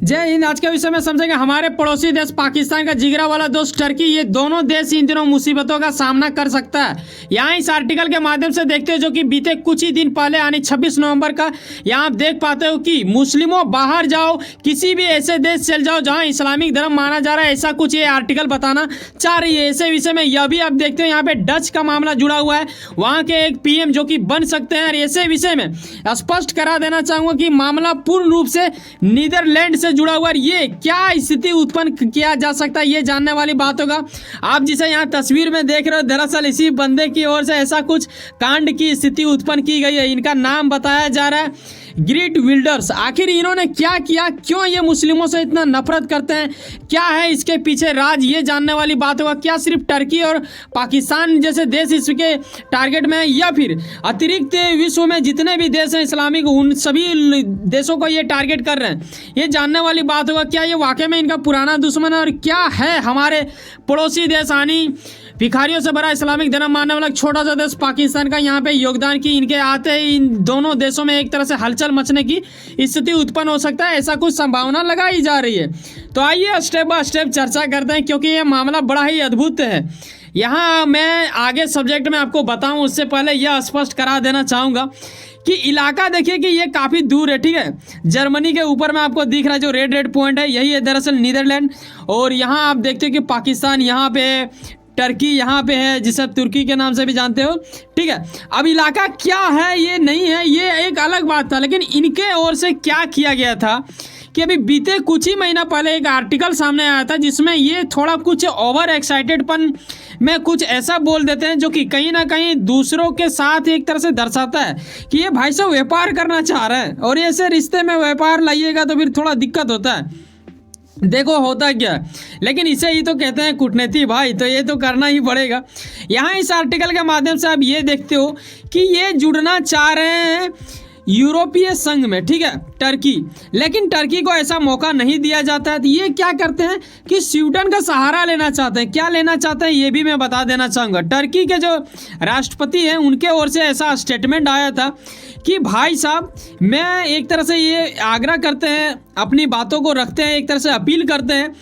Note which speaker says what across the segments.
Speaker 1: जय हिंद। आज के विषय में समझेंगे हमारे पड़ोसी देश पाकिस्तान का जिगरा वाला दोस्त टर्की, ये दोनों देश इन दिनों मुसीबतों का सामना कर सकता है। यहाँ इस आर्टिकल के माध्यम से देखते हो जो कि बीते कुछ ही दिन पहले यानी 26 नवंबर का यहाँ आप देख पाते हो कि मुस्लिमों बाहर जाओ, किसी भी ऐसे देश चल जाओ जहाँ इस्लामिक धर्म माना जा रहा है, ऐसा कुछ ये आर्टिकल बताना चाह रही है। ऐसे विषय में यह भी आप देखते हो यहाँ पे डच का मामला जुड़ा हुआ है, वहाँ के एक पीएम जो कि बन सकते हैं। और ऐसे विषय में स्पष्ट करा देना चाहूँगा कि मामला पूर्ण रूप से नीदरलैंड से जुड़ा हुआ है। ये क्या स्थिति उत्पन्न किया जा सकता है, ये जानने वाली बात होगा। आप जिसे यहाँ तस्वीर में देख रहे हो, दरअसल इसी बंदे की ओर से ऐसा कुछ कांड की स्थिति उत्पन्न की गई है। इनका नाम बताया जा रहा है ग्रीट विल्डर्स। आखिर इन्होंने क्या किया, क्यों ये मुस्लिमों से इतना नफरत करते हैं, क्या है इसके पीछे राज, ये जानने वाली बात होगा। क्या सिर्फ टर्की और पाकिस्तान जैसे देश इसके टारगेट में है, या फिर अतिरिक्त विश्व में जितने भी देश हैं इस्लामिक, उन सभी देशों को ये टारगेट कर रहे हैं, ये जानने वाली बात होगा। क्या ये वाकई में इनका पुराना दुश्मन है, और क्या है हमारे पड़ोसी देश यानी भिखारियों से भरा इस्लामिक धर्म मानने वाला छोटा सा देश पाकिस्तान का यहाँ पे योगदान की इनके आते ही इन दोनों देशों में एक तरह से हलचल मचने की स्थिति उत्पन्न हो सकता है, ऐसा कुछ संभावना लगाई जा रही है। तो आइए स्टेप बाय स्टेप चर्चा करते हैं, क्योंकि ये मामला बड़ा ही अद्भुत है। यहाँ मैं आगे सब्जेक्ट में आपको बताऊँ उससे पहले यह स्पष्ट करा देना चाहूँगा कि इलाका देखिए कि ये काफ़ी दूर है, ठीक है। जर्मनी के ऊपर में आपको दिख रहा है जो रेड पॉइंट है, यही है दरअसल नीदरलैंड। और यहाँ आप देखते हो कि पाकिस्तान यहाँ पे, टर्की यहाँ पे है, जिसे आप तुर्की के नाम से भी जानते हो, ठीक है। अब इलाका क्या है ये नहीं है, ये एक अलग बात था। लेकिन इनके ओर से क्या किया गया था कि अभी बीते कुछ ही महीना पहले एक आर्टिकल सामने आया था, जिसमें ये थोड़ा कुछ ओवर एक्साइटेडपन में कुछ ऐसा बोल देते हैं जो कि कहीं ना कहीं दूसरों के साथ एक तरह से दर्शाता है कि ये भाई साहब व्यापार करना चाह रहे हैं, और ऐसे रिश्ते में व्यापार लाइएगा तो फिर थोड़ा दिक्कत होता है। देखो होता क्या, लेकिन इसे ही तो कहते हैं कूटनीति भाई, तो ये तो करना ही पड़ेगा। यहाँ इस आर्टिकल के माध्यम से आप ये देखते हो कि ये जुड़ना चाह रहे हैं यूरोपीय संघ में, ठीक है, टर्की। लेकिन टर्की को ऐसा मौका नहीं दिया जाता है। तो ये क्या करते हैं कि स्वीडन का सहारा लेना चाहते हैं। क्या लेना चाहते हैं ये भी मैं बता देना चाहूँगा। टर्की के जो राष्ट्रपति हैं उनके ओर से ऐसा स्टेटमेंट आया था कि भाई साहब, मैं एक तरह से ये आग्रह करते हैं, अपनी बातों को रखते हैं, एक तरह से अपील करते हैं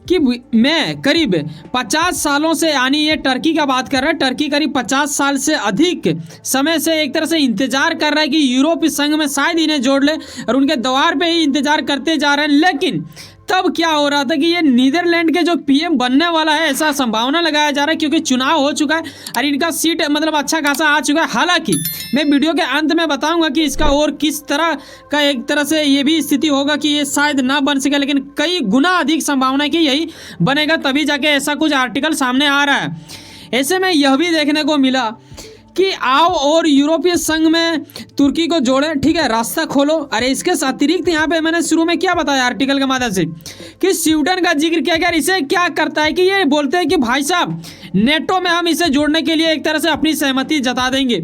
Speaker 1: कि मैं करीब 50 सालों से, यानी ये टर्की का बात कर रहा है, टर्की करीब 50 साल से अधिक समय से एक तरह से इंतजार कर रहा है कि यूरोपीय संघ में शायद इन्हें जोड़ ले, और उनके द्वार पे ही इंतजार करते जा रहे हैं। लेकिन तब क्या हो रहा था कि ये नीदरलैंड के जो पीएम बनने वाला है, ऐसा संभावना लगाया जा रहा है, क्योंकि चुनाव हो चुका है और इनका सीट मतलब अच्छा खासा आ चुका है। हालांकि मैं वीडियो के अंत में बताऊंगा कि इसका और किस तरह का एक तरह से ये भी स्थिति होगा कि ये शायद ना बन सके, लेकिन कई गुना अधिक संभावना है कि यही बनेगा, तभी जाके ऐसा कुछ आर्टिकल सामने आ रहा है। ऐसे में यह भी देखने को मिला कि आओ और यूरोपीय संघ में तुर्की को जोड़े, ठीक है, रास्ता खोलो। अरे इसके अतिरिक्त यहाँ पे मैंने शुरू में क्या बताया आर्टिकल के माध्यम से कि स्वीडन का जिक्र किया गया। इसे क्या करता है कि ये बोलते हैं कि भाई साहब नेटो में हम इसे जोड़ने के लिए एक तरह से अपनी सहमति जता देंगे।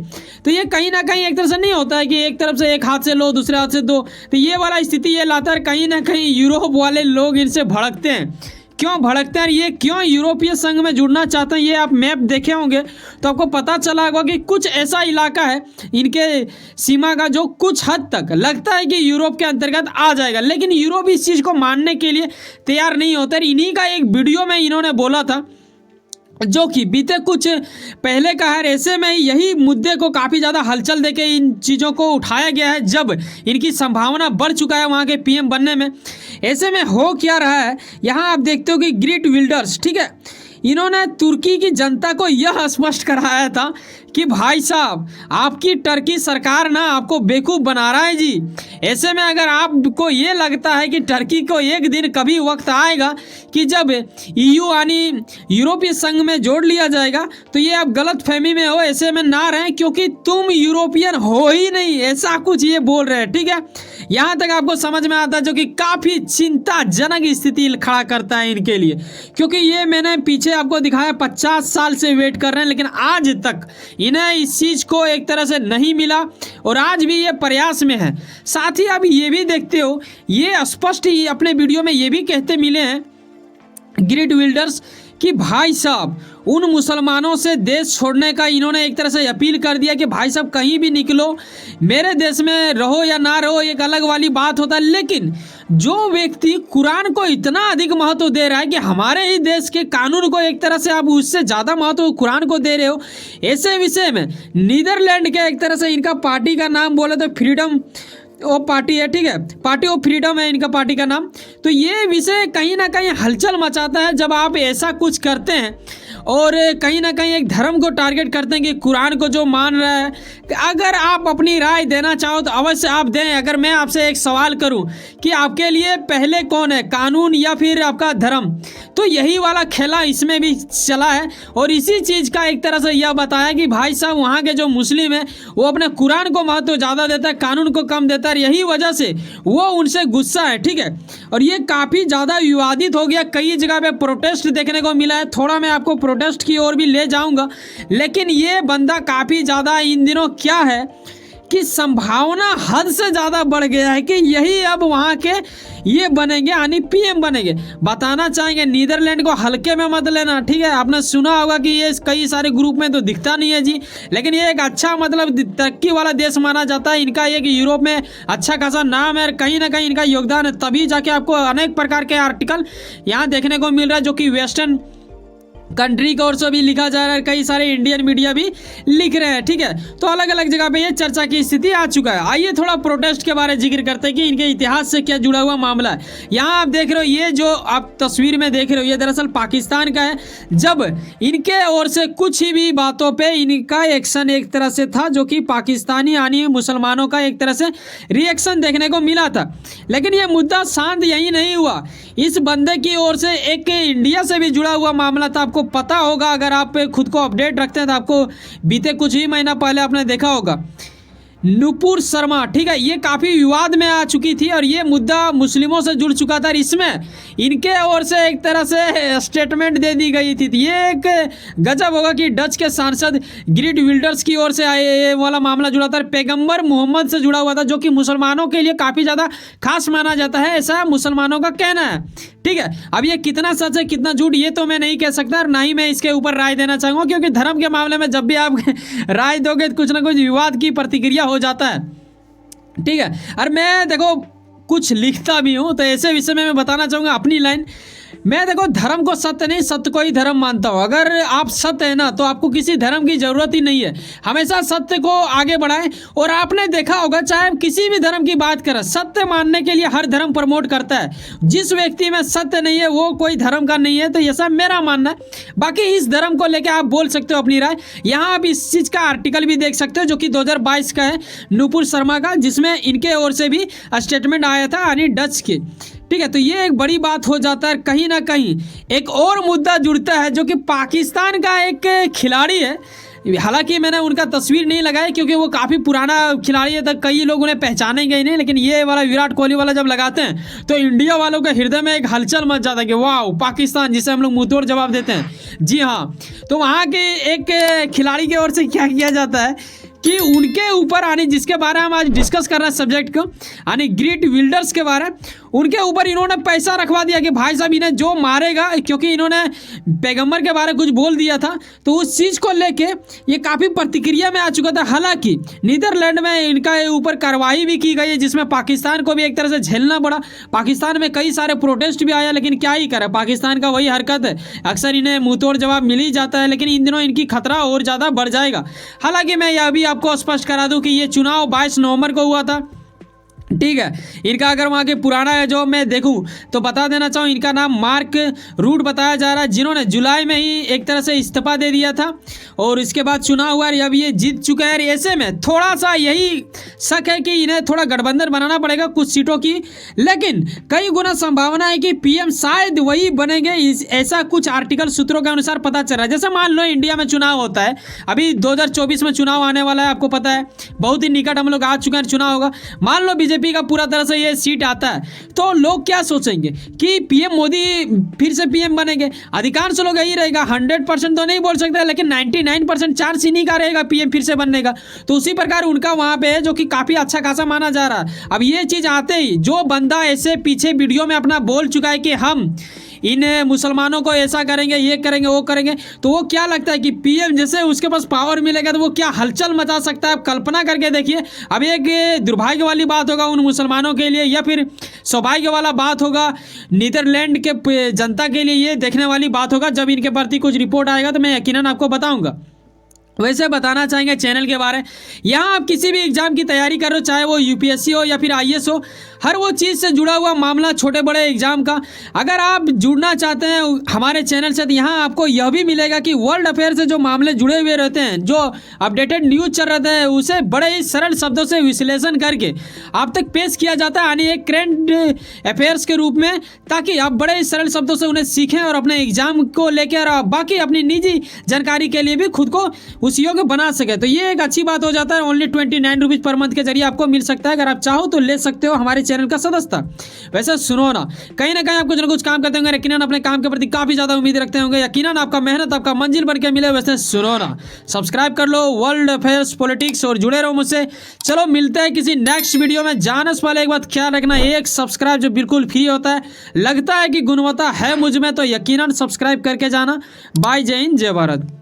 Speaker 1: तो ये कहीं ना कहीं एक तरह से नहीं होता है कि एक तरफ से एक हाथ से लो दूसरे हाथ से दो, तो ये वाला स्थिति ये लाता है। कहीं ना कहीं यूरोप वाले लोग इनसे भड़कते हैं। क्यों भड़कते हैं, ये क्यों यूरोपीय संघ में जुड़ना चाहते हैं, ये आप मैप देखे होंगे तो आपको पता चला होगा कि कुछ ऐसा इलाका है इनके सीमा का जो कुछ हद तक लगता है कि यूरोप के अंतर्गत आ जाएगा, लेकिन यूरोप इस चीज़ को मानने के लिए तैयार नहीं होते। इन्हीं का एक वीडियो में इन्होंने बोला था जो कि बीते कुछ पहले का है। ऐसे में यही मुद्दे को काफ़ी ज़्यादा हलचल देके इन चीज़ों को उठाया गया है, जब इनकी संभावना बढ़ चुका है वहाँ के पीएम बनने में। ऐसे में हो क्या रहा है, यहाँ आप देखते हो कि ग्रीट विल्डर्स, ठीक है, इन्होंने तुर्की की जनता को यह स्पष्ट कराया था कि भाई साहब आपकी टर्की सरकार ना आपको बेवकूफ़ बना रहा है जी। ऐसे में अगर आपको ये लगता है कि टर्की को एक दिन कभी वक्त आएगा कि जब ईयू यानी यूरोपीय संघ में जोड़ लिया जाएगा, तो ये आप गलत फहमी में हो, ऐसे में ना रहें, क्योंकि तुम यूरोपियन हो ही नहीं, ऐसा कुछ ये बोल रहे हैं, ठीक है। यहाँ तक आपको समझ में आता है, जो कि काफ़ी चिंताजनक स्थिति खड़ा करता है इनके लिए, क्योंकि ये मैंने पीछे आपको दिखाया 50 साल से वेट कर रहे हैं, लेकिन आज तक इन्हें इस चीज़ को एक तरह से नहीं मिला, और आज भी ये प्रयास में है। साथ ही आप ये भी देखते हो, ये स्पष्ट ही अपने वीडियो में ये भी कहते मिले हैं ग्रीट विल्डर्स कि भाई साहब उन मुसलमानों से देश छोड़ने का इन्होंने एक तरह से अपील कर दिया कि भाई साहब कहीं भी निकलो, मेरे देश में रहो या ना रहो एक अलग वाली बात होता है, लेकिन जो व्यक्ति कुरान को इतना अधिक महत्व दे रहा है कि हमारे ही देश के कानून को एक तरह से आप उससे ज़्यादा महत्व कुरान को दे रहे हो, ऐसे विषय में नीदरलैंड के एक तरह से इनका पार्टी का नाम बोले तो फ्रीडम वो पार्टी है, ठीक है, पार्टी ऑफ फ्रीडम है इनका पार्टी का नाम। तो ये विषय कहीं ना कहीं हलचल मचाता है जब आप ऐसा कुछ करते हैं और कहीं ना कहीं एक धर्म को टारगेट करते हैं कि कुरान को जो मान रहा है। अगर आप अपनी राय देना चाहो तो अवश्य आप दें। अगर मैं आपसे एक सवाल करूं कि आपके लिए पहले कौन है, कानून या फिर आपका धर्म, तो यही वाला खेला इसमें भी चला है और इसी चीज़ का एक तरह से यह बताया कि भाई साहब वहाँ के जो मुस्लिम है वो अपने कुरान को महत्व ज़्यादा देता है, कानून को कम देता है, यही वजह से वो उनसे गुस्सा है, ठीक है। और ये काफ़ी ज़्यादा विवादित हो गया, कई जगह पे प्रोटेस्ट देखने को मिला है। थोड़ा मैं आपको प्रोटेस्ट की ओर भी ले जाऊंगा, लेकिन ये बंदा काफ़ी ज़्यादा इन दिनों क्या है कि संभावना हद से ज़्यादा बढ़ गया है कि यही अब वहाँ के ये बनेंगे, यानी पीएम बनेंगे। बताना चाहेंगे नीदरलैंड को हल्के में मत लेना, ठीक है। आपने सुना होगा कि ये कई सारे ग्रुप में तो दिखता नहीं है जी, लेकिन ये एक अच्छा मतलब तरक्की वाला देश माना जाता है। इनका एक यूरोप में अच्छा खासा नाम है, कहीं ना कहीं इनका योगदान है, तभी जाके आपको अनेक प्रकार के आर्टिकल यहाँ देखने को मिल रहा है जो कि वेस्टर्न कंट्री की ओर से भी लिखा जा रहा है, कई सारे इंडियन मीडिया भी लिख रहे हैं, ठीक है। तो अलग अलग जगह पे ये चर्चा की स्थिति आ चुका है। आइए थोड़ा प्रोटेस्ट के बारे में जिक्र करते हैं कि इनके इतिहास से क्या जुड़ा हुआ मामला है। यहाँ आप देख रहे हो, ये जो आप तस्वीर में देख रहे हो ये दरअसल पाकिस्तान का है। जब इनके ओर से कुछ ही भी बातों पर इनका एक्शन एक तरह से था जो कि पाकिस्तानी यानी मुसलमानों का एक तरह से रिएक्शन देखने को मिला था, लेकिन ये मुद्दा शांत यही नहीं हुआ। इस बंदे की ओर से एक इंडिया से भी जुड़ा हुआ मामला था। आपको पता होगा, अगर आप खुद को अपडेट रखते हैं तो आपको बीते कुछ ही महीना पहले आपने देखा होगा नुपुर शर्मा, ठीक है, ये काफ़ी विवाद में आ चुकी थी और ये मुद्दा मुस्लिमों से जुड़ चुका था। इसमें इनके ओर से एक तरह से स्टेटमेंट दे दी गई थी। ये एक गजब होगा कि डच के सांसद ग्रीट विल्डर्स की ओर से ये वाला मामला जुड़ा था, पैगंबर मोहम्मद से जुड़ा हुआ था, जो कि मुसलमानों के लिए काफ़ी ज़्यादा खास माना जाता है, ऐसा मुसलमानों का कहना है, ठीक है। अब ये कितना सच है कितना झूठ ये तो मैं नहीं कह सकता और ना ही मैं इसके ऊपर राय देना चाहूँगा, क्योंकि धर्म के मामले में जब भी आप राय दोगे तो कुछ ना कुछ विवाद की प्रतिक्रिया हो जाता है, ठीक है। और मैं देखो कुछ लिखता भी हूँ, तो ऐसे विषय में मैं बताना चाहूँगा अपनी लाइन। मैं देखो धर्म को सत्य नहीं, सत्य को ही धर्म मानता हूँ। अगर आप सत्य है ना तो आपको किसी धर्म की जरूरत ही नहीं है, हमेशा सत्य को आगे बढ़ाएं। और आपने देखा होगा चाहे हम किसी भी धर्म की बात करें, सत्य मानने के लिए हर धर्म प्रमोट करता है। जिस व्यक्ति में सत्य नहीं है वो कोई धर्म का नहीं है, तो ऐसा मेरा मानना है। बाकी इस धर्म को लेकर आप बोल सकते हो अपनी राय। यहाँ आप इस चीज़ का आर्टिकल भी देख सकते हो जो कि 2022 का है, नुपुर शर्मा का, जिसमें इनके ओर से भी स्टेटमेंट आया था यानी डच के, ठीक है। तो ये एक बड़ी बात हो जाता है। कहीं ना कहीं एक और मुद्दा जुड़ता है जो कि पाकिस्तान का एक खिलाड़ी है। हालांकि मैंने उनका तस्वीर नहीं लगाई क्योंकि वो काफ़ी पुराना खिलाड़ी है, तो कई लोग उन्हें पहचानेंगे ही नहीं, लेकिन ये वाला विराट कोहली वाला जब लगाते हैं तो इंडिया वालों के हृदय में एक हलचल मच जाता है कि वाह पाकिस्तान, जिसे हम लोग मुंहतोड़ जवाब देते हैं। जी हाँ, तो वहाँ के एक खिलाड़ी की ओर से क्या किया जाता है कि उनके ऊपर यानी जिसके बारे में हम आज डिस्कस कर रहे हैं सब्जेक्ट को, यानी ग्रीट विल्डर्स के बारे में, उनके ऊपर इन्होंने पैसा रखवा दिया कि भाई साहब इन्हें जो मारेगा, क्योंकि इन्होंने पैगंबर के बारे में कुछ बोल दिया था, तो उस चीज़ को लेके ये काफ़ी प्रतिक्रिया में आ चुका था। हालांकि नीदरलैंड में इनका ऊपर कार्रवाई भी की गई है, जिसमें पाकिस्तान को भी एक तरह से झेलना पड़ा। पाकिस्तान में कई सारे प्रोटेस्ट भी आया, लेकिन क्या ही करे, पाकिस्तान का वही हरकत है, अक्सर इन्हें मुंहतोड़ जवाब मिल ही जाता है। लेकिन इन दिनों इनकी खतरा और ज़्यादा बढ़ जाएगा। हालांकि मैं यह भी आपको स्पष्ट करा दूं कि ये चुनाव 22 नवंबर को हुआ था, ठीक है। इनका अगर वहाँ के पुराना है जो मैं देखूं तो बता देना चाहूँ, इनका नाम मार्क रूट बताया जा रहा है, जिन्होंने जुलाई में ही एक तरह से इस्तीफा दे दिया था और इसके बाद चुनाव हुआ, अब ये जीत चुका है। ऐसे में थोड़ा सा यही शक है कि इन्हें थोड़ा गठबंधन बनाना पड़ेगा कुछ सीटों की, लेकिन कई गुना संभावना है कि पीएम शायद वही बनेंगे, ऐसा कुछ आर्टिकल सूत्रों के अनुसार पता चल रहा है। जैसे मान लो इंडिया में चुनाव होता है, अभी 2024 में चुनाव आने वाला है, आपको पता है, बहुत ही निकट हम लोग आ चुके हैं, चुनाव होगा। मान लो बीजेपी का पूरा तरह से ये सीट आता है, तो लोग क्या सोचेंगे कि पीएम मोदी फिर से पीएम बनेंगे। अधिकांश लोग यही रहेगा, 100% तो नहीं बोल सकते, लेकिन 99% चांस इन्हीं का रहेगा पीएम फिर से बनने का। तो उसी प्रकार उनका वहां पे है जो कि काफी अच्छा खासा माना जा रहा है। अब ये चीज आते ही जो बंदा ऐसे पीछे वीडियो में अपना बोल चुका है कि हम इन मुसलमानों को ऐसा करेंगे, ये करेंगे, वो करेंगे, तो वो क्या लगता है कि पीएम जैसे उसके पास पावर मिलेगा तो वो क्या हलचल मचा सकता है। आप कल्पना करके देखिए। अब एक दुर्भाग्य वाली बात होगा उन मुसलमानों के लिए या फिर सौभाग्य वाला बात होगा नीदरलैंड के जनता के लिए, ये देखने वाली बात होगा। जब इनके प्रति कुछ रिपोर्ट आएगा तो मैं यकीनन आपको बताऊंगा। वैसे बताना चाहेंगे चैनल के बारे में, यहाँ आप किसी भी एग्जाम की तैयारी कर रहे हो, चाहे वो यूपीएससी हो या फिर आईएएस हो, हर वो चीज़ से जुड़ा हुआ मामला छोटे बड़े एग्जाम का, अगर आप जुड़ना चाहते हैं हमारे चैनल से तो यहाँ आपको यह भी मिलेगा कि वर्ल्ड अफेयर से जो मामले जुड़े हुए रहते हैं, जो अपडेटेड न्यूज़ चल रहते हैं, उसे बड़े ही सरल शब्दों से विश्लेषण करके आप तक पेश किया जाता है, यानी एक करेंट अफेयर्स के रूप में, ताकि आप बड़े ही सरल शब्दों से उन्हें सीखें और अपने एग्जाम को लेकर बाकी अपनी निजी जानकारी के लिए भी खुद को उस योग्य बना सके। तो ये एक अच्छी बात हो जाता है। ओनली 29 रुपीज़ पर मंथ के जरिए आपको मिल सकता है। अगर आप चाहो तो ले सकते हो हमारे चैनल का सदस्यता। वैसे सुनो ना कहीं आप कुछ ना कुछ काम करते होंगे, यकीनन अपने काम के प्रति काफ़ी ज़्यादा उम्मीद रखते होंगे, यकीनन आपका मेहनत आपका मंजिल बन के मिले। वैसे सुनो ना, सब्सक्राइब कर लो वर्ल्ड अफेयर्स पॉलिटिक्स और जुड़े रहो मुझसे। चलो मिलते हैं किसी नेक्स्ट वीडियो में। जाने से पहले एक बात ख्याल रखना, एक सब्सक्राइब जो बिल्कुल फ्री होता है, लगता है कि गुणवत्ता है मुझ में तो यकीनन सब्सक्राइब करके जाना। बाय, जय हिंद, जय भारत।